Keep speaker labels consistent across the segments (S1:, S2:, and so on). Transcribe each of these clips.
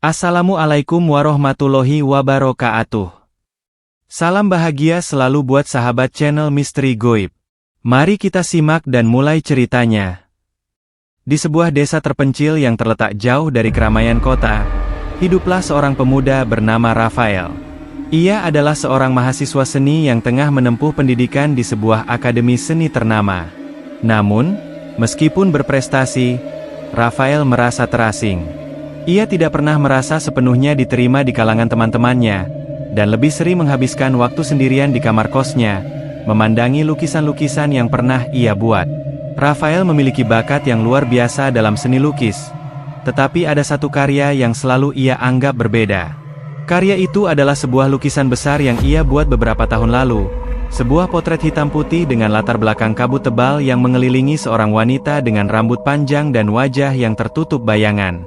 S1: Assalamualaikum warahmatullahi wabarakatuh. Salam bahagia selalu buat sahabat channel Misteri Goib. Mari kita simak dan mulai ceritanya. Di sebuah desa terpencil yang terletak jauh dari keramaian kota, hiduplah seorang pemuda bernama Rafael. Ia adalah seorang mahasiswa seni yang tengah menempuh pendidikan di sebuah akademi seni ternama. Namun, meskipun berprestasi, Rafael merasa terasing. Ia tidak pernah merasa sepenuhnya diterima di kalangan teman-temannya, dan lebih sering menghabiskan waktu sendirian di kamar kosnya, memandangi lukisan-lukisan yang pernah ia buat. Rafael memiliki bakat yang luar biasa dalam seni lukis, tetapi ada satu karya yang selalu ia anggap berbeda. Karya itu adalah sebuah lukisan besar yang ia buat beberapa tahun lalu, sebuah potret hitam putih dengan latar belakang kabut tebal yang mengelilingi seorang wanita dengan rambut panjang dan wajah yang tertutup bayangan.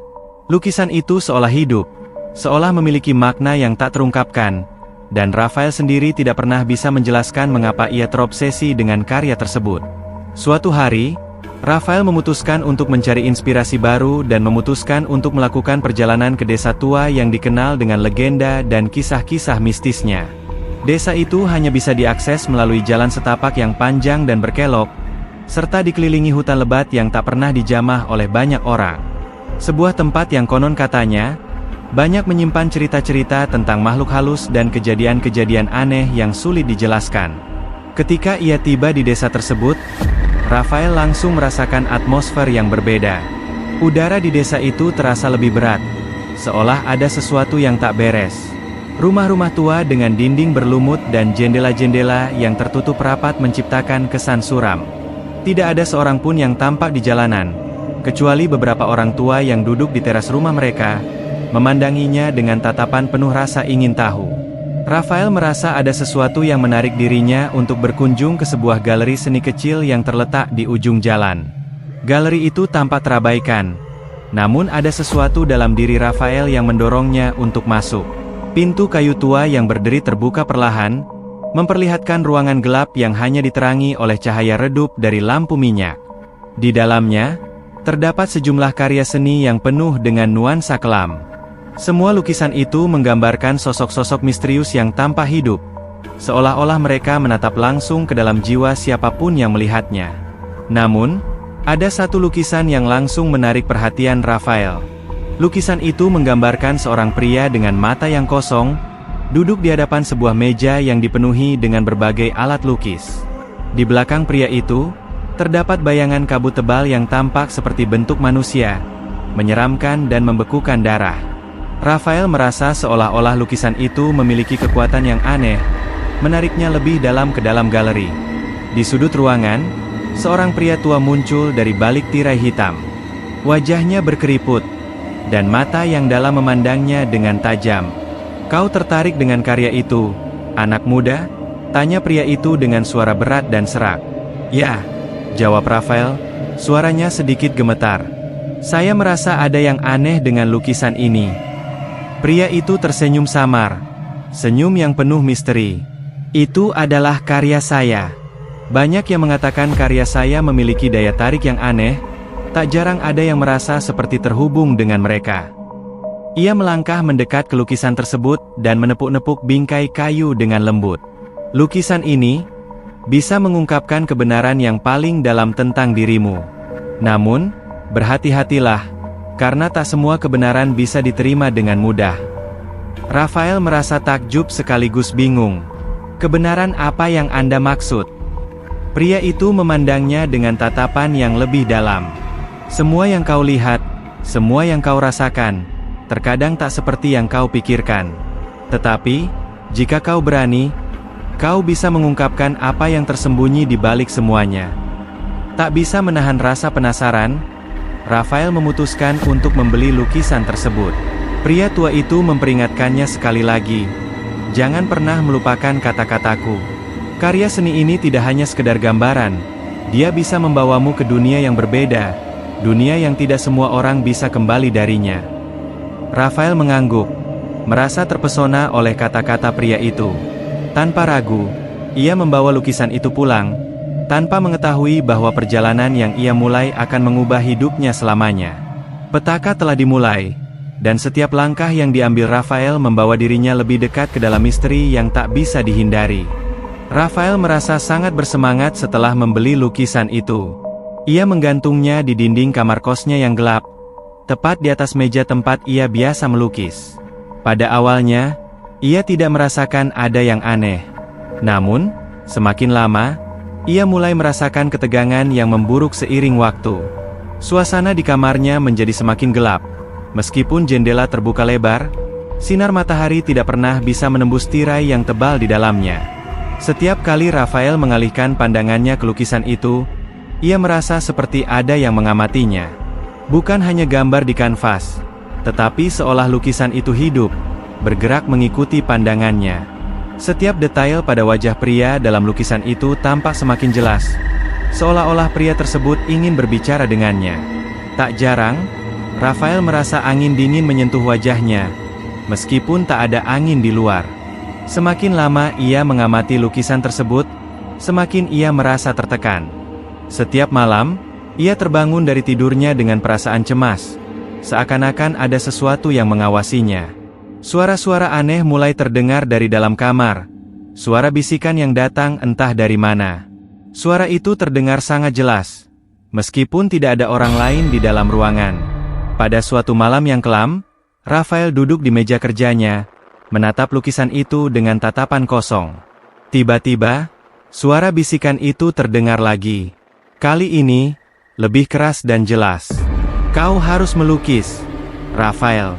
S1: Lukisan itu seolah hidup, seolah memiliki makna yang tak terungkapkan, dan Rafael sendiri tidak pernah bisa menjelaskan mengapa ia terobsesi dengan karya tersebut. Suatu hari, Rafael memutuskan untuk mencari inspirasi baru dan memutuskan untuk melakukan perjalanan ke desa tua yang dikenal dengan legenda dan kisah-kisah mistisnya. Desa itu hanya bisa diakses melalui jalan setapak yang panjang dan berkelok, serta dikelilingi hutan lebat yang tak pernah dijamah oleh banyak orang. Sebuah tempat yang konon katanya banyak menyimpan cerita-cerita tentang makhluk halus dan kejadian-kejadian aneh yang sulit dijelaskan. Ketika ia tiba di desa tersebut, Rafael langsung merasakan atmosfer yang berbeda. Udara di desa itu terasa lebih berat, seolah ada sesuatu yang tak beres. Rumah-rumah tua dengan dinding berlumut dan jendela-jendela yang tertutup rapat menciptakan kesan suram. Tidak ada seorang pun yang tampak di jalanan, kecuali beberapa orang tua yang duduk di teras rumah mereka, memandanginya dengan tatapan penuh rasa ingin tahu. Rafael merasa ada sesuatu yang menarik dirinya untuk berkunjung ke sebuah galeri seni kecil yang terletak di ujung jalan. Galeri itu tampak terabaikan, namun ada sesuatu dalam diri Rafael yang mendorongnya untuk masuk. Pintu kayu tua yang berderi terbuka perlahan, memperlihatkan ruangan gelap yang hanya diterangi oleh cahaya redup dari lampu minyak. Di dalamnya, terdapat sejumlah karya seni yang penuh dengan nuansa kelam. Semua lukisan itu menggambarkan sosok-sosok misterius yang tanpa hidup, seolah-olah mereka menatap langsung ke dalam jiwa siapapun yang melihatnya. Namun, ada satu lukisan yang langsung menarik perhatian Rafael. Lukisan itu menggambarkan seorang pria dengan mata yang kosong, duduk di hadapan sebuah meja yang dipenuhi dengan berbagai alat lukis. Di belakang pria itu, terdapat bayangan kabut tebal yang tampak seperti bentuk manusia, menyeramkan dan membekukan darah. Rafael merasa seolah-olah lukisan itu memiliki kekuatan yang aneh, menariknya lebih dalam ke dalam galeri. Di sudut ruangan, seorang pria tua muncul dari balik tirai hitam. Wajahnya berkeriput, dan mata yang dalam memandangnya dengan tajam. "Kau tertarik dengan karya itu, anak muda?" tanya pria itu dengan suara berat dan serak. "Ya," jawab Rafael, suaranya sedikit gemetar. "Saya merasa ada yang aneh dengan lukisan ini." Pria itu tersenyum samar, senyum yang penuh misteri. "Itu adalah karya saya. Banyak yang mengatakan karya saya memiliki daya tarik yang aneh, tak jarang ada yang merasa seperti terhubung dengan mereka." Ia melangkah mendekat ke lukisan tersebut dan menepuk-nepuk bingkai kayu dengan lembut. "Lukisan ini bisa mengungkapkan kebenaran yang paling dalam tentang dirimu. Namun, berhati-hatilah, karena tak semua kebenaran bisa diterima dengan mudah." Rafael merasa takjub sekaligus bingung. "Kebenaran apa yang Anda maksud?" Pria itu memandangnya dengan tatapan yang lebih dalam. "Semua yang kau lihat, semua yang kau rasakan, terkadang tak seperti yang kau pikirkan. Tetapi, jika kau berani, kau bisa mengungkapkan apa yang tersembunyi di balik semuanya." Tak bisa menahan rasa penasaran, Rafael memutuskan untuk membeli lukisan tersebut. Pria tua itu memperingatkannya sekali lagi, "Jangan pernah melupakan kata-kataku. Karya seni ini tidak hanya sekedar gambaran, dia bisa membawamu ke dunia yang berbeda, dunia yang tidak semua orang bisa kembali darinya." Rafael mengangguk, merasa terpesona oleh kata-kata pria itu. Tanpa ragu, ia membawa lukisan itu pulang, tanpa mengetahui bahwa perjalanan yang ia mulai akan mengubah hidupnya selamanya. Petaka telah dimulai. Dan setiap langkah yang diambil Rafael membawa dirinya lebih dekat ke dalam misteri yang tak bisa dihindari. Rafael merasa sangat bersemangat setelah membeli lukisan itu. Ia menggantungnya di dinding kamar kosnya yang gelap, tepat di atas meja tempat ia biasa melukis. Pada awalnya, ia tidak merasakan ada yang aneh. Namun, semakin lama, ia mulai merasakan ketegangan yang memburuk seiring waktu. Suasana di kamarnya menjadi semakin gelap. Meskipun jendela terbuka lebar, sinar matahari tidak pernah bisa menembus tirai yang tebal di dalamnya. Setiap kali Rafael mengalihkan pandangannya ke lukisan itu, ia merasa seperti ada yang mengamatinya. Bukan hanya gambar di kanvas, tetapi seolah lukisan itu hidup, bergerak mengikuti pandangannya. Setiap detail pada wajah pria dalam lukisan itu tampak semakin jelas, seolah-olah pria tersebut ingin berbicara dengannya. Tak jarang, Rafael merasa angin dingin menyentuh wajahnya, meskipun tak ada angin di luar. Semakin lama ia mengamati lukisan tersebut, semakin ia merasa tertekan. Setiap malam, ia terbangun dari tidurnya dengan perasaan cemas, seakan-akan ada sesuatu yang mengawasinya. Suara-suara aneh mulai terdengar dari dalam kamar, suara bisikan yang datang entah dari mana. Suara itu terdengar sangat jelas, meskipun tidak ada orang lain di dalam ruangan. Pada suatu malam yang kelam, Rafael duduk di meja kerjanya, menatap lukisan itu dengan tatapan kosong. Tiba-tiba, suara bisikan itu terdengar lagi. Kali ini, lebih keras dan jelas. "Kau harus melukis, Rafael.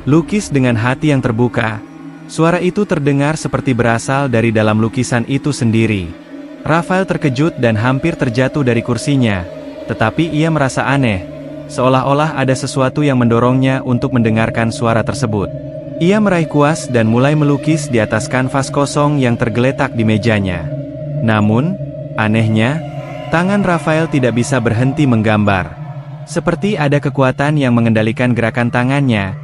S1: Lukis dengan hati yang terbuka." Suara itu terdengar seperti berasal dari dalam lukisan itu sendiri. Rafael terkejut dan hampir terjatuh dari kursinya, tetapi ia merasa aneh. Seolah-olah ada sesuatu yang mendorongnya untuk mendengarkan suara tersebut. Ia meraih kuas dan mulai melukis di atas kanvas kosong yang tergeletak di mejanya. Namun, anehnya, tangan Rafael tidak bisa berhenti menggambar. Seperti ada kekuatan yang mengendalikan gerakan tangannya,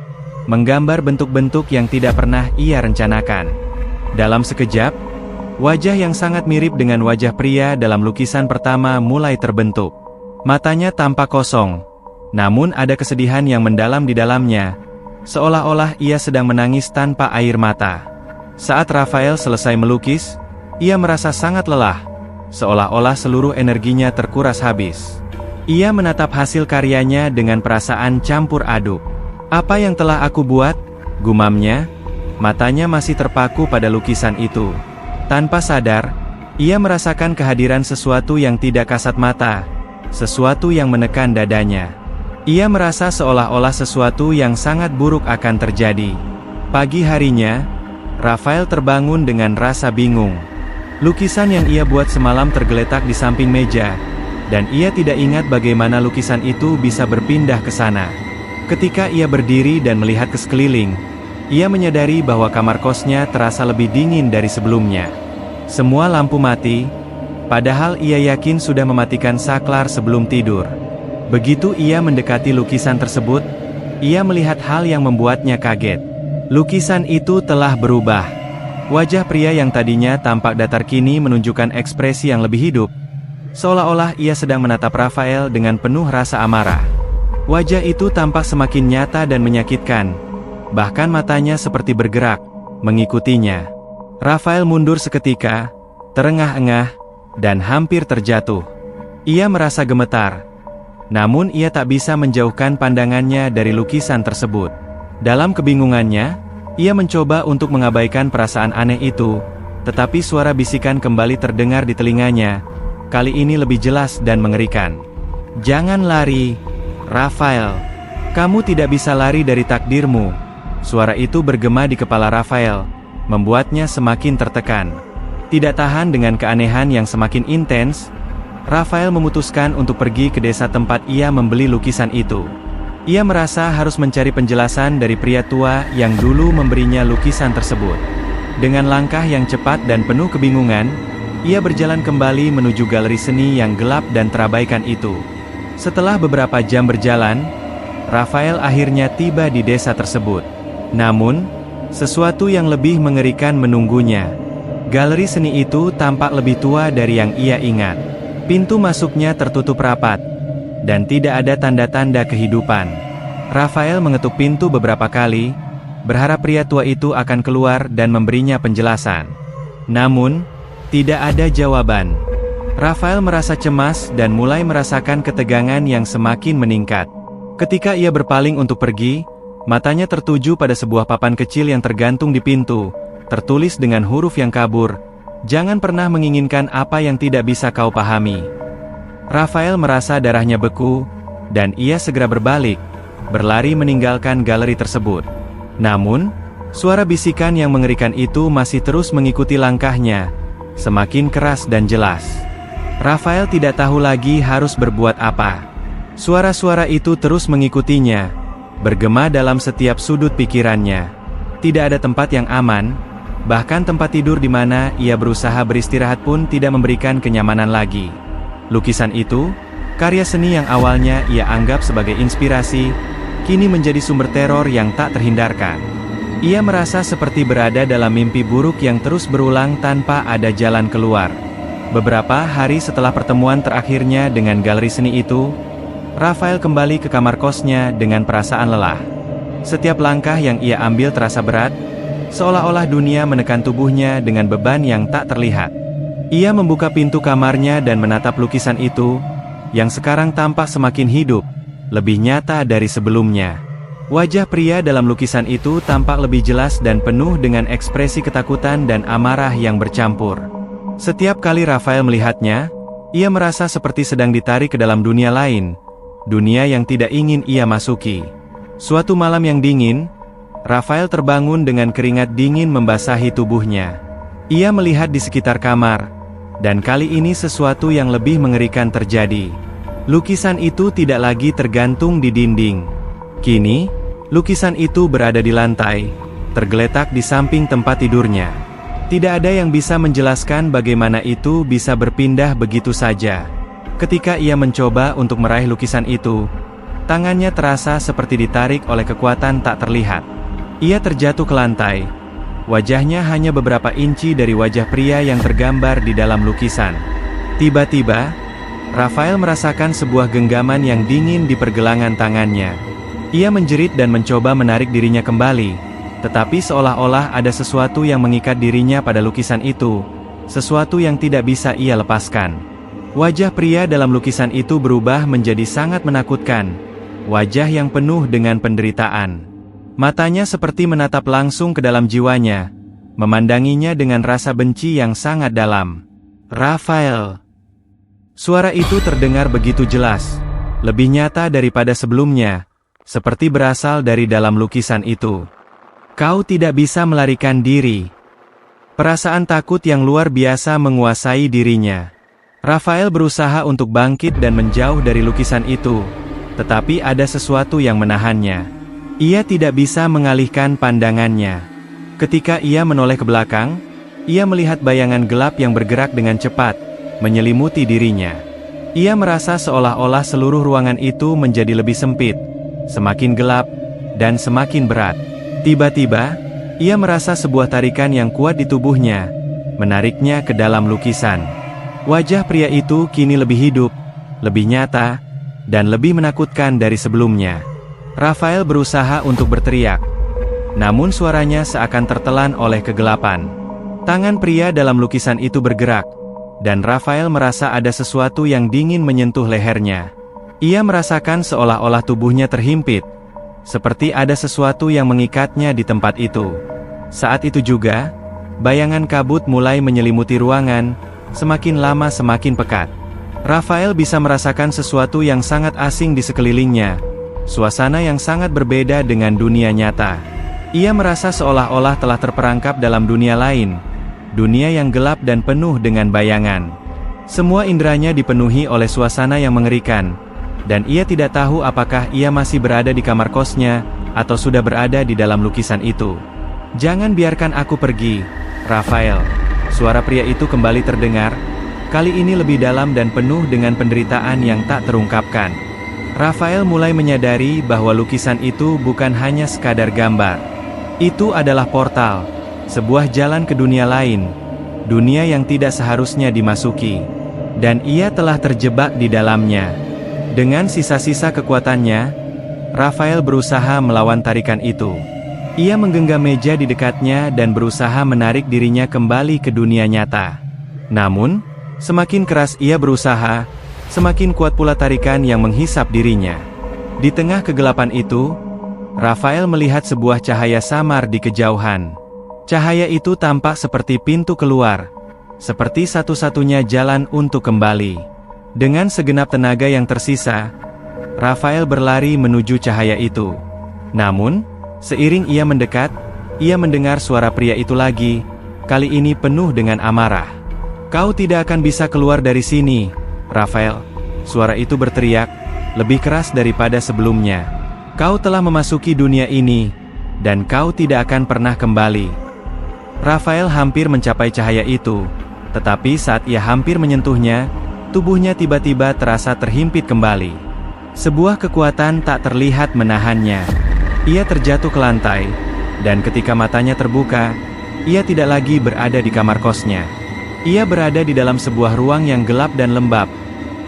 S1: menggambar bentuk-bentuk yang tidak pernah ia rencanakan. Dalam sekejap, wajah yang sangat mirip dengan wajah pria dalam lukisan pertama mulai terbentuk. Matanya tampak kosong, namun ada kesedihan yang mendalam di dalamnya, seolah-olah ia sedang menangis tanpa air mata. Saat Rafael selesai melukis, ia merasa sangat lelah, seolah-olah seluruh energinya terkuras habis. Ia menatap hasil karyanya dengan perasaan campur aduk. "Apa yang telah aku buat?" gumamnya. Matanya masih terpaku pada lukisan itu. Tanpa sadar, ia merasakan kehadiran sesuatu yang tidak kasat mata, sesuatu yang menekan dadanya. Ia merasa seolah-olah sesuatu yang sangat buruk akan terjadi. Pagi harinya, Rafael terbangun dengan rasa bingung. Lukisan yang ia buat semalam tergeletak di samping meja, dan ia tidak ingat bagaimana lukisan itu bisa berpindah ke sana. Ketika ia berdiri dan melihat ke sekeliling, ia menyadari bahwa kamar kosnya terasa lebih dingin dari sebelumnya. Semua lampu mati, padahal ia yakin sudah mematikan saklar sebelum tidur. Begitu ia mendekati lukisan tersebut, ia melihat hal yang membuatnya kaget. Lukisan itu telah berubah. Wajah pria yang tadinya tampak datar kini menunjukkan ekspresi yang lebih hidup, seolah-olah ia sedang menatap Rafael dengan penuh rasa amarah. Wajah itu tampak semakin nyata dan menyakitkan, bahkan matanya seperti bergerak, mengikutinya. Rafael mundur seketika, terengah-engah, dan hampir terjatuh. Ia merasa gemetar. Namun ia tak bisa menjauhkan pandangannya dari lukisan tersebut. Dalam kebingungannya, ia mencoba untuk mengabaikan perasaan aneh itu, tetapi suara bisikan kembali terdengar di telinganya, kali ini lebih jelas dan mengerikan. "Jangan lari, Rafael. Kamu tidak bisa lari dari takdirmu." Suara itu bergema di kepala Rafael, membuatnya semakin tertekan. Tidak tahan dengan keanehan yang semakin intens, Rafael memutuskan untuk pergi ke desa tempat ia membeli lukisan itu. Ia merasa harus mencari penjelasan dari pria tua yang dulu memberinya lukisan tersebut. Dengan langkah yang cepat dan penuh kebingungan, ia berjalan kembali menuju galeri seni yang gelap dan terabaikan itu. Setelah beberapa jam berjalan, Rafael akhirnya tiba di desa tersebut. Namun, sesuatu yang lebih mengerikan menunggunya. Galeri seni itu tampak lebih tua dari yang ia ingat. Pintu masuknya tertutup rapat, dan tidak ada tanda-tanda kehidupan. Rafael mengetuk pintu beberapa kali, berharap pria tua itu akan keluar dan memberinya penjelasan. Namun, tidak ada jawaban. Rafael merasa cemas dan mulai merasakan ketegangan yang semakin meningkat. Ketika ia berpaling untuk pergi, matanya tertuju pada sebuah papan kecil yang tergantung di pintu, tertulis dengan huruf yang kabur, "Jangan pernah menginginkan apa yang tidak bisa kau pahami." Rafael merasa darahnya beku, dan ia segera berbalik, berlari meninggalkan galeri tersebut. Namun, suara bisikan yang mengerikan itu masih terus mengikuti langkahnya, semakin keras dan jelas. Rafael tidak tahu lagi harus berbuat apa. Suara-suara itu terus mengikutinya, bergema dalam setiap sudut pikirannya. Tidak ada tempat yang aman, bahkan tempat tidur di mana ia berusaha beristirahat pun tidak memberikan kenyamanan lagi. Lukisan itu, karya seni yang awalnya ia anggap sebagai inspirasi, kini menjadi sumber teror yang tak terhindarkan. Ia merasa seperti berada dalam mimpi buruk yang terus berulang tanpa ada jalan keluar. Beberapa hari setelah pertemuan terakhirnya dengan galeri seni itu, Rafael kembali ke kamar kosnya dengan perasaan lelah. Setiap langkah yang ia ambil terasa berat, seolah-olah dunia menekan tubuhnya dengan beban yang tak terlihat. Ia membuka pintu kamarnya dan menatap lukisan itu, yang sekarang tampak semakin hidup, lebih nyata dari sebelumnya. Wajah pria dalam lukisan itu tampak lebih jelas dan penuh dengan ekspresi ketakutan dan amarah yang bercampur. Setiap kali Rafael melihatnya, ia merasa seperti sedang ditarik ke dalam dunia lain, dunia yang tidak ingin ia masuki. Suatu malam yang dingin, Rafael terbangun dengan keringat dingin membasahi tubuhnya. Ia melihat di sekitar kamar, dan kali ini sesuatu yang lebih mengerikan terjadi. Lukisan itu tidak lagi tergantung di dinding. Kini, lukisan itu berada di lantai, tergeletak di samping tempat tidurnya. Tidak ada yang bisa menjelaskan bagaimana itu bisa berpindah begitu saja. Ketika ia mencoba untuk meraih lukisan itu, tangannya terasa seperti ditarik oleh kekuatan tak terlihat. Ia terjatuh ke lantai. Wajahnya hanya beberapa inci dari wajah pria yang tergambar di dalam lukisan. Tiba-tiba, Rafael merasakan sebuah genggaman yang dingin di pergelangan tangannya. Ia menjerit dan mencoba menarik dirinya kembali, tetapi seolah-olah ada sesuatu yang mengikat dirinya pada lukisan itu, sesuatu yang tidak bisa ia lepaskan. Wajah pria dalam lukisan itu berubah menjadi sangat menakutkan, wajah yang penuh dengan penderitaan. Matanya seperti menatap langsung ke dalam jiwanya, memandanginya dengan rasa benci yang sangat dalam. "Rafael!" Suara itu terdengar begitu jelas, lebih nyata daripada sebelumnya, seperti berasal dari dalam lukisan itu. "Kau tidak bisa melarikan diri." Perasaan takut yang luar biasa menguasai dirinya. Rafael berusaha untuk bangkit dan menjauh dari lukisan itu, tetapi ada sesuatu yang menahannya. Ia tidak bisa mengalihkan pandangannya. Ketika ia menoleh ke belakang, ia melihat bayangan gelap yang bergerak dengan cepat, menyelimuti dirinya. Ia merasa seolah-olah seluruh ruangan itu menjadi lebih sempit, semakin gelap, dan semakin berat. Tiba-tiba, ia merasa sebuah tarikan yang kuat di tubuhnya, menariknya ke dalam lukisan. Wajah pria itu kini lebih hidup, lebih nyata, dan lebih menakutkan dari sebelumnya. Rafael berusaha untuk berteriak, namun suaranya seakan tertelan oleh kegelapan. Tangan pria dalam lukisan itu bergerak, dan Rafael merasa ada sesuatu yang dingin menyentuh lehernya. Ia merasakan seolah-olah tubuhnya terhimpit, seperti ada sesuatu yang mengikatnya di tempat itu. Saat itu juga, bayangan kabut mulai menyelimuti ruangan, semakin lama semakin pekat. Rafael bisa merasakan sesuatu yang sangat asing di sekelilingnya, suasana yang sangat berbeda dengan dunia nyata. Ia merasa seolah-olah telah terperangkap dalam dunia lain, dunia yang gelap dan penuh dengan bayangan. Semua inderanya dipenuhi oleh suasana yang mengerikan, dan ia tidak tahu apakah ia masih berada di kamar kosnya, atau sudah berada di dalam lukisan itu. "Jangan biarkan aku pergi, Rafael." Suara pria itu kembali terdengar, kali ini lebih dalam dan penuh dengan penderitaan yang tak terungkapkan. Rafael mulai menyadari bahwa lukisan itu bukan hanya sekadar gambar. Itu adalah portal, sebuah jalan ke dunia lain, dunia yang tidak seharusnya dimasuki. Dan ia telah terjebak di dalamnya. Dengan sisa-sisa kekuatannya, Rafael berusaha melawan tarikan itu. Ia menggenggam meja di dekatnya dan berusaha menarik dirinya kembali ke dunia nyata. Namun, semakin keras ia berusaha, semakin kuat pula tarikan yang menghisap dirinya. Di tengah kegelapan itu, Rafael melihat sebuah cahaya samar di kejauhan. Cahaya itu tampak seperti pintu keluar, seperti satu-satunya jalan untuk kembali. Dengan segenap tenaga yang tersisa, Rafael berlari menuju cahaya itu. Namun, seiring ia mendekat, ia mendengar suara pria itu lagi, kali ini penuh dengan amarah. "Kau tidak akan bisa keluar dari sini, Rafael," suara itu berteriak, lebih keras daripada sebelumnya. "Kau telah memasuki dunia ini, dan kau tidak akan pernah kembali." Rafael hampir mencapai cahaya itu, tetapi saat ia hampir menyentuhnya, tubuhnya tiba-tiba terasa terhimpit kembali. Sebuah kekuatan tak terlihat menahannya. Ia terjatuh ke lantai, dan ketika matanya terbuka, ia tidak lagi berada di kamar kosnya. Ia berada di dalam sebuah ruang yang gelap dan lembab,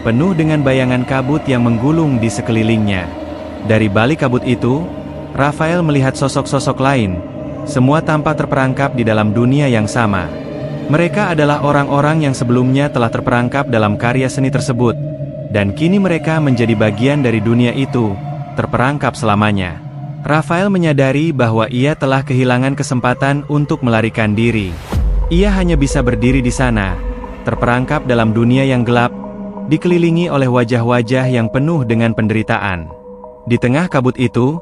S1: penuh dengan bayangan kabut yang menggulung di sekelilingnya. Dari balik kabut itu, Rafael melihat sosok-sosok lain. Semua tampak terperangkap di dalam dunia yang sama. Mereka adalah orang-orang yang sebelumnya telah terperangkap dalam karya seni tersebut, dan kini mereka menjadi bagian dari dunia itu, terperangkap selamanya. Rafael menyadari bahwa ia telah kehilangan kesempatan untuk melarikan diri. Ia hanya bisa berdiri di sana, terperangkap dalam dunia yang gelap, dikelilingi oleh wajah-wajah yang penuh dengan penderitaan. Di tengah kabut itu,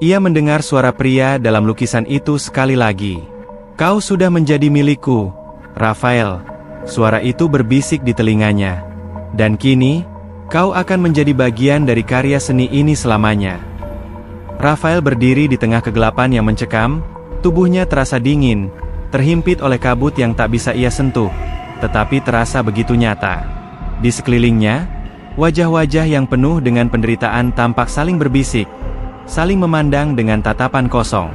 S1: ia mendengar suara pria dalam lukisan itu sekali lagi. "Kau sudah menjadi milikku, Rafael," suara itu berbisik di telinganya. "Dan kini, kau akan menjadi bagian dari karya seni ini selamanya." Rafael berdiri di tengah kegelapan yang mencekam, tubuhnya terasa dingin, terhimpit oleh kabut yang tak bisa ia sentuh, tetapi terasa begitu nyata. Di sekelilingnya, wajah-wajah yang penuh dengan penderitaan tampak saling berbisik, saling memandang dengan tatapan kosong.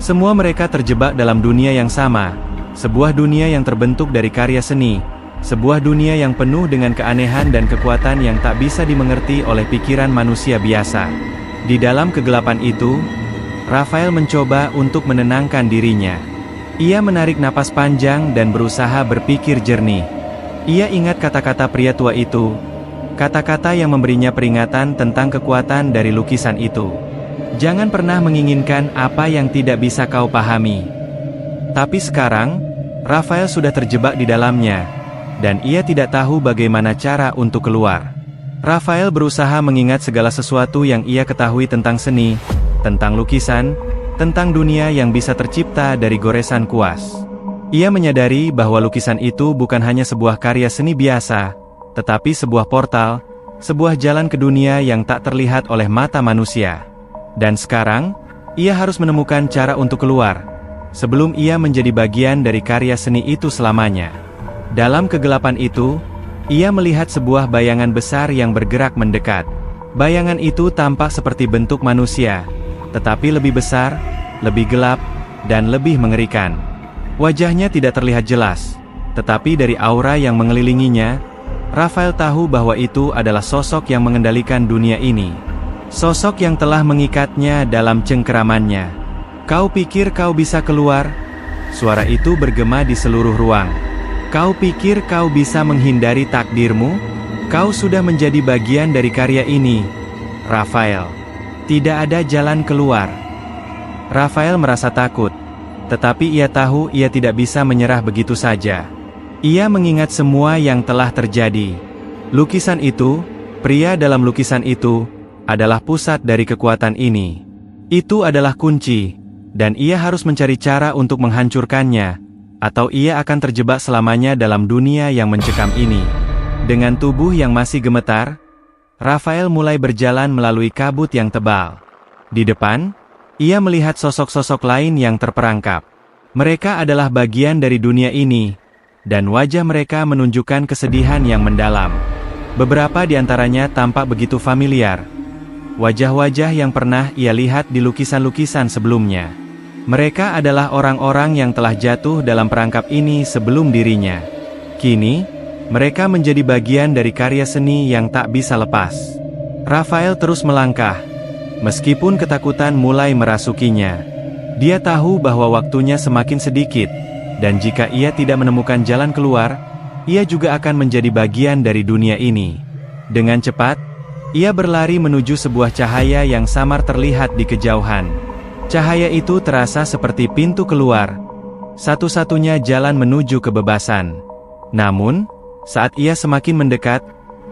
S1: Semua mereka terjebak dalam dunia yang sama, sebuah dunia yang terbentuk dari karya seni, sebuah dunia yang penuh dengan keanehan dan kekuatan yang tak bisa dimengerti oleh pikiran manusia biasa. Di dalam kegelapan itu, Rafael mencoba untuk menenangkan dirinya. Ia menarik napas panjang dan berusaha berpikir jernih. Ia ingat kata-kata pria tua itu, kata-kata yang memberinya peringatan tentang kekuatan dari lukisan itu. "Jangan pernah menginginkan apa yang tidak bisa kau pahami." Tapi sekarang, Rafael sudah terjebak di dalamnya, dan ia tidak tahu bagaimana cara untuk keluar. Rafael berusaha mengingat segala sesuatu yang ia ketahui tentang seni, tentang lukisan, tentang dunia yang bisa tercipta dari goresan kuas. Ia menyadari bahwa lukisan itu bukan hanya sebuah karya seni biasa, tetapi sebuah portal, sebuah jalan ke dunia yang tak terlihat oleh mata manusia. Dan sekarang, ia harus menemukan cara untuk keluar, sebelum ia menjadi bagian dari karya seni itu selamanya. Dalam kegelapan itu, ia melihat sebuah bayangan besar yang bergerak mendekat. Bayangan itu tampak seperti bentuk manusia, tetapi lebih besar, lebih gelap, dan lebih mengerikan. Wajahnya tidak terlihat jelas, tetapi dari aura yang mengelilinginya, Rafael tahu bahwa itu adalah sosok yang mengendalikan dunia ini. Sosok yang telah mengikatnya dalam cengkeramannya. "Kau pikir kau bisa keluar?" Suara itu bergema di seluruh ruang. "Kau pikir kau bisa menghindari takdirmu? Kau sudah menjadi bagian dari karya ini, Rafael. Tidak ada jalan keluar." Rafael merasa takut, tetapi ia tahu ia tidak bisa menyerah begitu saja. Ia mengingat semua yang telah terjadi. Lukisan itu, pria dalam lukisan itu, adalah pusat dari kekuatan ini. Itu adalah kunci, dan ia harus mencari cara untuk menghancurkannya, atau ia akan terjebak selamanya dalam dunia yang mencekam ini. Dengan tubuh yang masih gemetar, Rafael mulai berjalan melalui kabut yang tebal. Di depan, ia melihat sosok-sosok lain yang terperangkap. Mereka adalah bagian dari dunia ini, dan wajah mereka menunjukkan kesedihan yang mendalam. Beberapa di antaranya tampak begitu familiar. Wajah-wajah yang pernah ia lihat di lukisan-lukisan sebelumnya. Mereka adalah orang-orang yang telah jatuh dalam perangkap ini sebelum dirinya. Kini, mereka menjadi bagian dari karya seni yang tak bisa lepas. Rafael terus melangkah, Meskipun ketakutan mulai merasukinya, dia tahu bahwa waktunya semakin sedikit, dan jika ia tidak menemukan jalan keluar, ia juga akan menjadi bagian dari dunia ini. Dengan cepat, ia berlari menuju sebuah cahaya yang samar terlihat di kejauhan. Cahaya itu terasa seperti pintu keluar, satu-satunya jalan menuju kebebasan. Namun, saat ia semakin mendekat,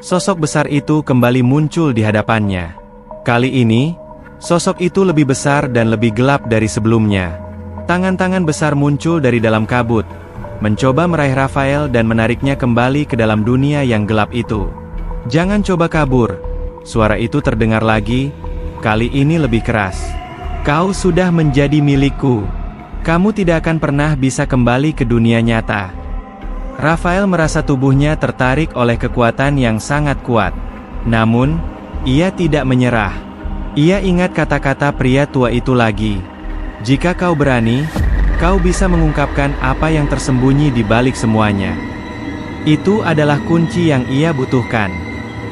S1: sosok besar itu kembali muncul di hadapannya. Kali ini, sosok itu lebih besar dan lebih gelap dari sebelumnya. Tangan-tangan besar muncul dari dalam kabut, mencoba meraih Raphael dan menariknya kembali ke dalam dunia yang gelap itu. "Jangan coba kabur," suara itu terdengar lagi, kali ini lebih keras. "Kau sudah menjadi milikku. Kamu tidak akan pernah bisa kembali ke dunia nyata." Raphael merasa tubuhnya tertarik oleh kekuatan yang sangat kuat. Namun, ia tidak menyerah. Ia ingat kata-kata pria tua itu lagi. "Jika kau berani, kau bisa mengungkapkan apa yang tersembunyi di balik semuanya." Itu adalah kunci yang ia butuhkan.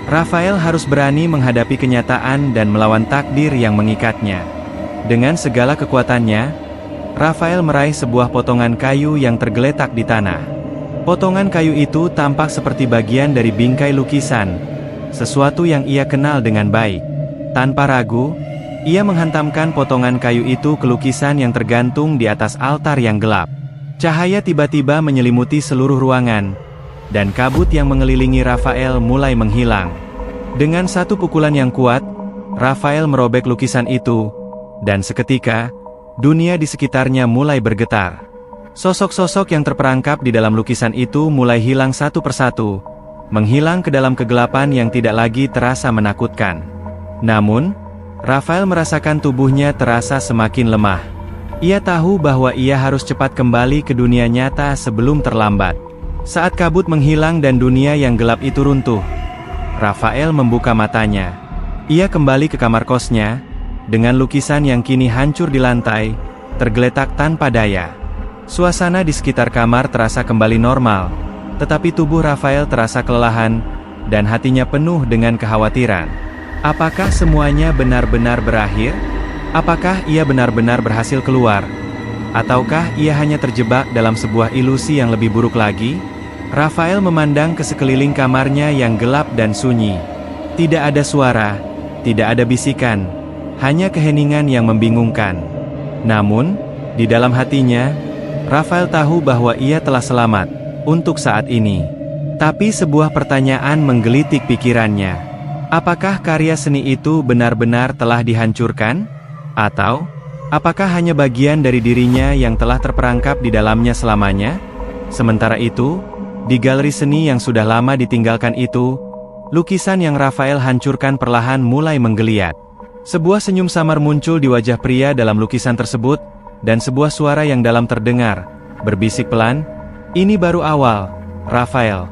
S1: Raphael harus berani menghadapi kenyataan dan melawan takdir yang mengikatnya. Dengan segala kekuatannya, Raphael meraih sebuah potongan kayu yang tergeletak di tanah. Potongan kayu itu tampak seperti bagian dari bingkai lukisan, sesuatu yang ia kenal dengan baik. Tanpa ragu, ia menghantamkan potongan kayu itu ke lukisan yang tergantung di atas altar yang gelap. Cahaya tiba-tiba menyelimuti seluruh ruangan, dan kabut yang mengelilingi Raphael mulai menghilang. Dengan satu pukulan yang kuat, Raphael merobek lukisan itu, dan seketika, dunia di sekitarnya mulai bergetar. Sosok-sosok yang terperangkap di dalam lukisan itu mulai hilang satu persatu, menghilang ke dalam kegelapan yang tidak lagi terasa menakutkan. Namun, Raphael merasakan tubuhnya terasa semakin lemah. Ia tahu bahwa ia harus cepat kembali ke dunia nyata sebelum terlambat. Saat kabut menghilang dan dunia yang gelap itu runtuh, Raphael membuka matanya. Ia kembali ke kamar kosnya, dengan lukisan yang kini hancur di lantai, tergeletak tanpa daya. Suasana di sekitar kamar terasa kembali normal, tetapi tubuh Raphael terasa kelelahan, dan hatinya penuh dengan kekhawatiran. Apakah semuanya benar-benar berakhir? Apakah ia benar-benar berhasil keluar? Ataukah ia hanya terjebak dalam sebuah ilusi yang lebih buruk lagi? Raphael memandang ke sekeliling kamarnya yang gelap dan sunyi. Tidak ada suara, tidak ada bisikan, hanya keheningan yang membingungkan. Namun, di dalam hatinya, Raphael tahu bahwa ia telah selamat untuk saat ini. Tapi sebuah pertanyaan menggelitik pikirannya. Apakah karya seni itu benar-benar telah dihancurkan? Atau, apakah hanya bagian dari dirinya yang telah terperangkap di dalamnya selamanya? Sementara itu, di galeri seni yang sudah lama ditinggalkan itu, lukisan yang Raphael hancurkan perlahan mulai menggeliat. Sebuah senyum samar muncul di wajah pria dalam lukisan tersebut, dan sebuah suara yang dalam terdengar, berbisik pelan, "Ini baru awal, Raphael.